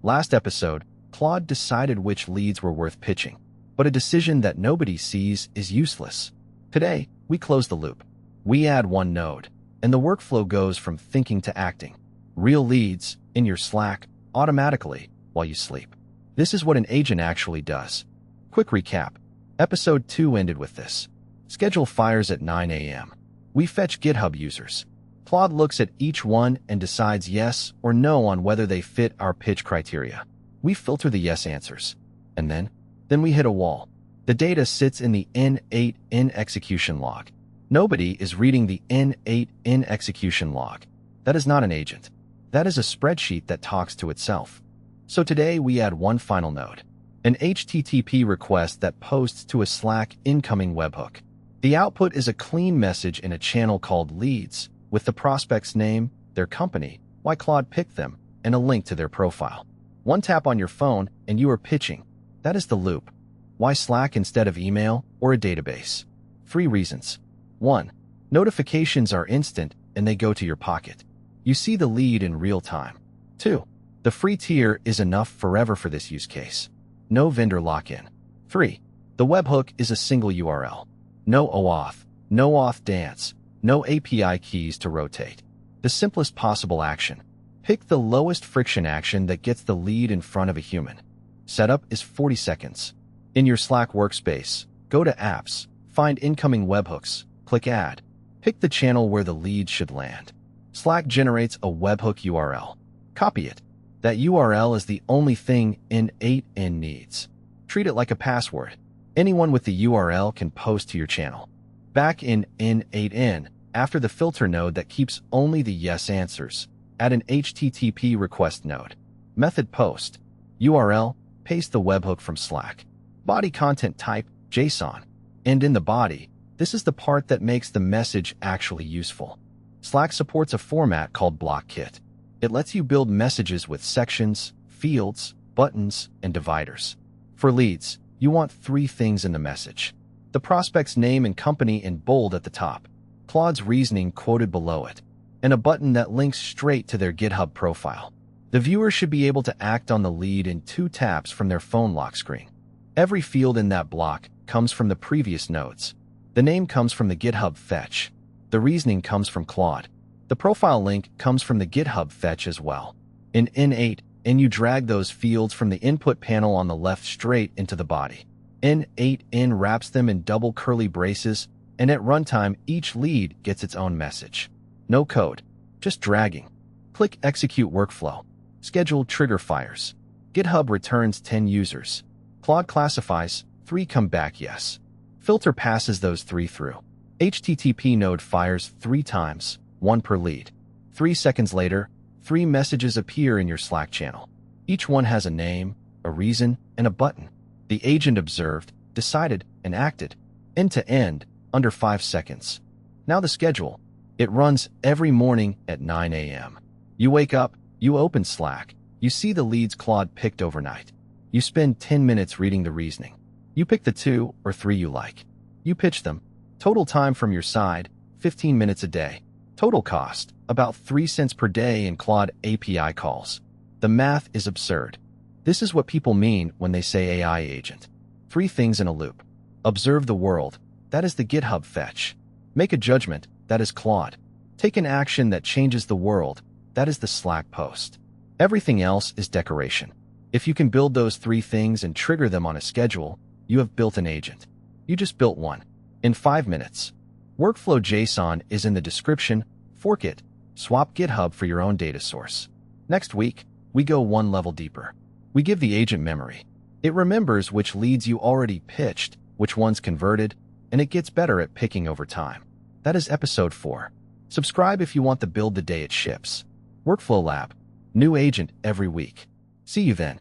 Last episode, Claude decided which leads were worth pitching, but a decision that nobody sees is useless. Today, we close the loop. We add one node, and the workflow goes from thinking to acting. Real leads, in your Slack, automatically, while you sleep. This is what an agent actually does. Quick recap. Episode 2 ended with this. Schedule fires at 9 a.m. We fetch GitHub users. Claude looks at each one and decides yes or no on whether they fit our pitch criteria. We filter the yes answers. And then we hit a wall. The data sits in the n8n execution log. Nobody is reading the n8n execution log. That is not an agent. That is a spreadsheet that talks to itself. So today we add one final node, an HTTP request that posts to a Slack incoming webhook. The output is a clean message in a channel called Leads, with the prospect's name, their company, why Claude picked them, and a link to their profile. One tap on your phone and you are pitching. That is the loop. Why Slack instead of email or a database? 3 reasons. 1. Notifications are instant and they go to your pocket. You see the lead in real time. 2. The free tier is enough forever for this use case. No vendor lock-in. 3. The webhook is a single URL. No OAuth, no auth dance, no API keys to rotate. The simplest possible action. Pick the lowest friction action that gets the lead in front of a human. Setup is 40 seconds. In your Slack workspace, go to Apps, find Incoming Webhooks, click Add. Pick the channel where the lead should land. Slack generates a webhook URL. Copy it. That URL is the only thing n8n needs. Treat it like a password. Anyone with the URL can post to your channel. Back in n8n, after the filter node that keeps only the yes answers, add an HTTP request node. Method post. URL, paste the webhook from Slack. Body content type, JSON. And in the body, this is the part that makes the message actually useful. Slack supports a format called BlockKit. It lets you build messages with sections, fields, buttons, and dividers. For leads, you want 3 things in the message. The prospect's name and company in bold at the top, Claude's reasoning quoted below it, and a button that links straight to their GitHub profile. The viewer should be able to act on the lead in 2 taps from their phone lock screen. Every field in that block comes from the previous nodes. The name comes from the GitHub fetch. The reasoning comes from Claude. The profile link comes from the GitHub fetch as well. In n8n, you drag those fields from the input panel on the left straight into the body. n8n wraps them in double curly braces, and at runtime, each lead gets its own message. No code, just dragging. Click Execute Workflow. Schedule trigger fires. GitHub returns 10 users. Claude classifies, 3 come back yes. Filter passes those 3 through. HTTP node fires 3 times, 1 per lead. 3 seconds later, 3 messages appear in your Slack channel. Each one has a name, a reason, and a button. The agent observed, decided, and acted, end to end, under 5 seconds. Now the schedule. It runs every morning at 9 a.m. You wake up, you open Slack, you see the leads Claude picked overnight. You spend 10 minutes reading the reasoning. You pick the 2 or 3 you like. You pitch them. Total time from your side, 15 minutes a day. Total cost, about 3 cents per day in Claude API calls. The math is absurd. This is what people mean when they say AI agent. 3 things in a loop. Observe the world. That is the GitHub fetch. Make a judgment. That is Claude. Take an action that changes the world. That is the Slack post. Everything else is decoration. If you can build those 3 things and trigger them on a schedule, you have built an agent. You just built one. In 5 minutes. Workflow JSON is in the description. Fork it. Swap GitHub for your own data source. Next week, we go 1 level deeper. We give the agent memory. It remembers which leads you already pitched, which ones converted, and it gets better at picking over time. That is episode 4. Subscribe if you want the build the day it ships. Workflow Lab. New agent every week. See you then.